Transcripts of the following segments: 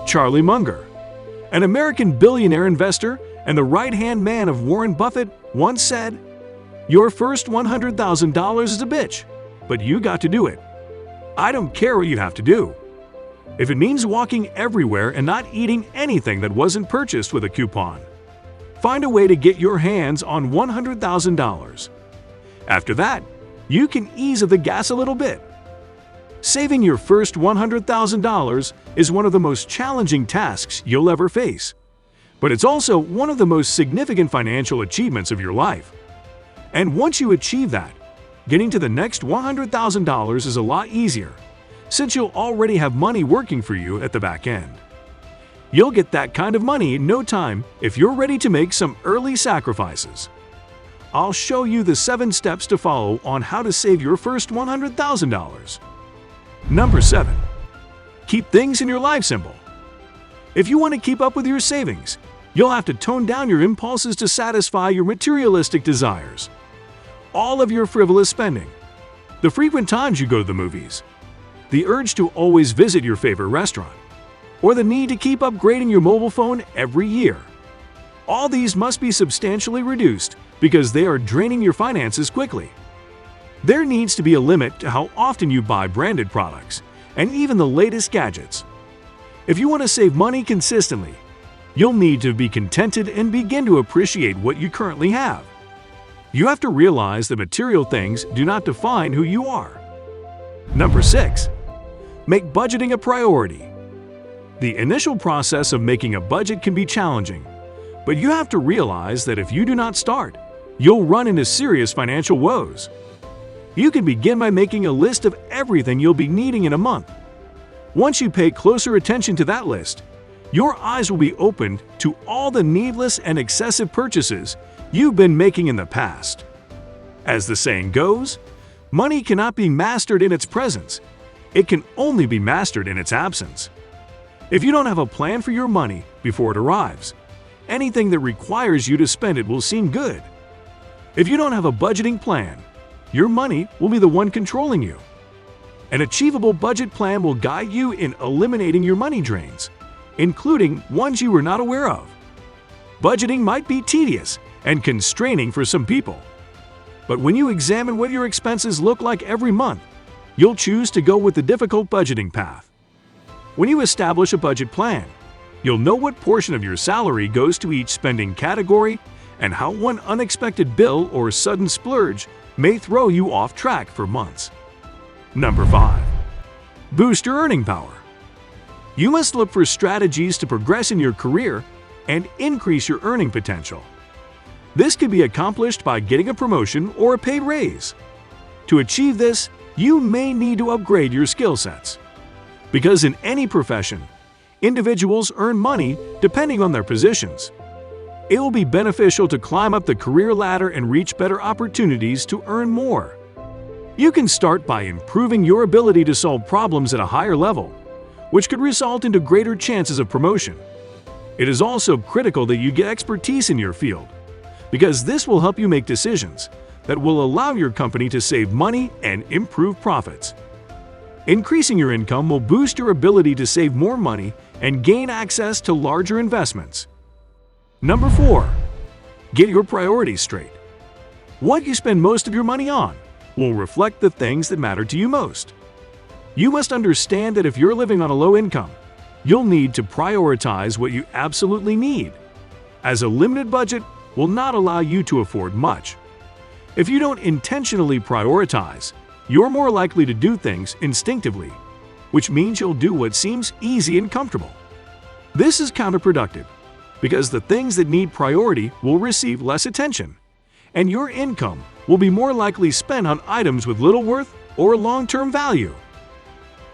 Charlie Munger, an American billionaire investor and the right-hand man of Warren Buffett, once said, "Your first $100,000 is a bitch, but you got to do it. I don't care what you have to do. If it means walking everywhere and not eating anything that wasn't purchased with a coupon, find a way to get your hands on $100,000. After that, you can ease of the gas a little bit." Saving your first $100,000 is one of the most challenging tasks you'll ever face, but it's also one of the most significant financial achievements of your life. And once you achieve that, getting to the next $100,000 is a lot easier, since you'll already have money working for you at the back end. You'll get that kind of money in no time if you're ready to make some early sacrifices. I'll show you the 7 steps to follow on how to save your first $100,000. Number 7. Keep things in your life simple. If you want to keep up with your savings, you'll have to tone down your impulses to satisfy your materialistic desires. All of your frivolous spending, the frequent times you go to the movies, the urge to always visit your favorite restaurant, or the need to keep upgrading your mobile phone every year. All these must be substantially reduced because they are draining your finances quickly. There needs to be a limit to how often you buy branded products and even the latest gadgets. If you want to save money consistently, you'll need to be contented and begin to appreciate what you currently have. You have to realize that material things do not define who you are. Number 6. Make budgeting a priority. The initial process of making a budget can be challenging, but you have to realize that if you do not start, you'll run into serious financial woes. You can begin by making a list of everything you'll be needing in a month. Once you pay closer attention to that list, your eyes will be opened to all the needless and excessive purchases you've been making in the past. As the saying goes, money cannot be mastered in its presence. It can only be mastered in its absence. If you don't have a plan for your money before it arrives, anything that requires you to spend it will seem good. If you don't have a budgeting plan, your money will be the one controlling you. An achievable budget plan will guide you in eliminating your money drains, including ones you were not aware of. Budgeting might be tedious and constraining for some people, but when you examine what your expenses look like every month, you'll choose to go with the difficult budgeting path. When you establish a budget plan, you'll know what portion of your salary goes to each spending category and how one unexpected bill or sudden splurge may throw you off track for months. Number 5. Boost your earning power. You must look for strategies to progress in your career and increase your earning potential. This can be accomplished by getting a promotion or a pay raise. To achieve this, you may need to upgrade your skill sets. Because in any profession, individuals earn money depending on their positions. It will be beneficial to climb up the career ladder and reach better opportunities to earn more. You can start by improving your ability to solve problems at a higher level, which could result into greater chances of promotion. It is also critical that you get expertise in your field, because this will help you make decisions that will allow your company to save money and improve profits. Increasing your income will boost your ability to save more money and gain access to larger investments. Number 4. Get your priorities straight. What you spend most of your money on will reflect the things that matter to you most. You must understand that if you're living on a low income, you'll need to prioritize what you absolutely need, as a limited budget will not allow you to afford much. If you don't intentionally prioritize, you're more likely to do things instinctively, which means you'll do what seems easy and comfortable. This is counterproductive, because the things that need priority will receive less attention, and your income will be more likely spent on items with little worth or long-term value.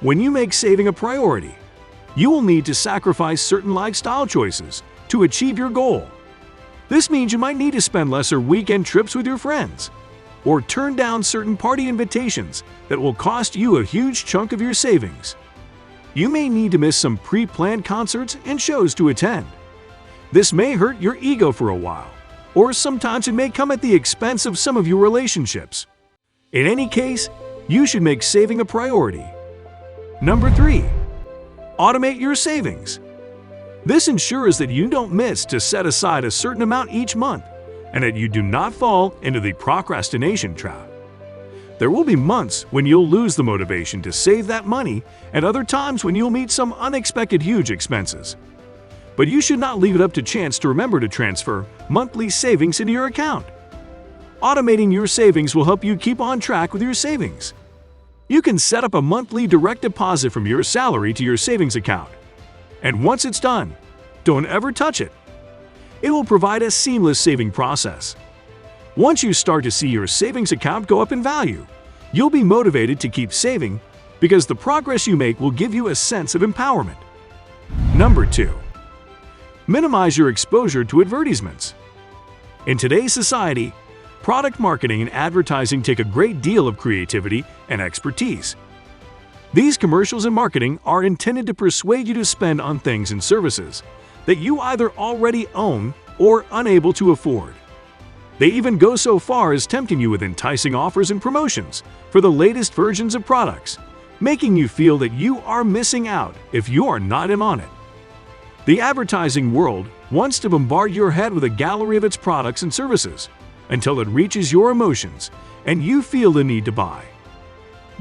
When you make saving a priority, you will need to sacrifice certain lifestyle choices to achieve your goal. This means you might need to spend lesser weekend trips with your friends, or turn down certain party invitations that will cost you a huge chunk of your savings. You may need to miss some pre-planned concerts and shows to attend. This may hurt your ego for a while, or sometimes it may come at the expense of some of your relationships. In any case, you should make saving a priority. Number 3. Automate your savings. This ensures that you don't miss to set aside a certain amount each month and that you do not fall into the procrastination trap. There will be months when you'll lose the motivation to save that money and other times when you'll meet some unexpected huge expenses. But you should not leave it up to chance to remember to transfer monthly savings into your account. Automating your savings will help you keep on track with your savings. You can set up a monthly direct deposit from your salary to your savings account. And once it's done, don't ever touch it. It will provide a seamless saving process. Once you start to see your savings account go up in value, you'll be motivated to keep saving because the progress you make will give you a sense of empowerment. Number 2. Minimize your exposure to advertisements. In today's society, product marketing and advertising take a great deal of creativity and expertise. These commercials and marketing are intended to persuade you to spend on things and services that you either already own or unable to afford. They even go so far as tempting you with enticing offers and promotions for the latest versions of products, making you feel that you are missing out if you are not in on it. The advertising world wants to bombard your head with a gallery of its products and services until it reaches your emotions and you feel the need to buy.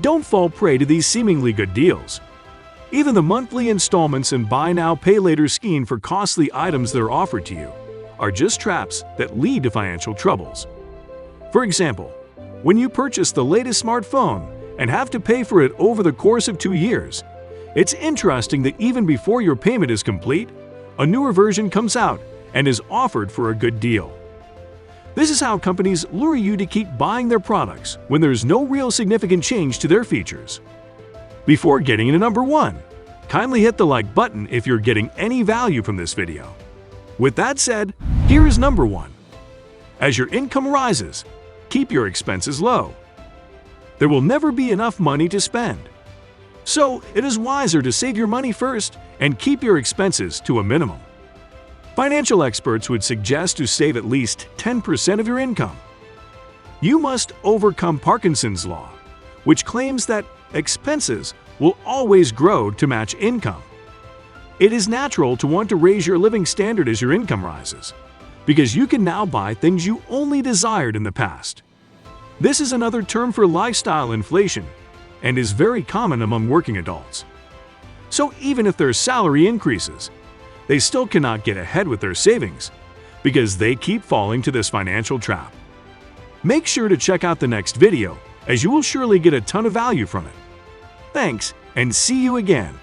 Don't fall prey to these seemingly good deals. Even the monthly installments and buy now, pay later scheme for costly items that are offered to you are just traps that lead to financial troubles. For example, when you purchase the latest smartphone and have to pay for it over the course of 2 years, it's interesting that even before your payment is complete, a newer version comes out and is offered for a good deal. This is how companies lure you to keep buying their products when there's no real significant change to their features. Before getting into number 1, kindly hit the like button if you're getting any value from this video. With that said, here is number 1. As your income rises, keep your expenses low. There will never be enough money to spend. So it is wiser to save your money first and keep your expenses to a minimum. Financial experts would suggest to save at least 10% of your income. You must overcome Parkinson's law, which claims that expenses will always grow to match income. It is natural to want to raise your living standard as your income rises, because you can now buy things you only desired in the past. This is another term for lifestyle inflation and is very common among working adults. So even if their salary increases, they still cannot get ahead with their savings because they keep falling to this financial trap. Make sure to check out the next video as you will surely get a ton of value from it. Thanks, and see you again.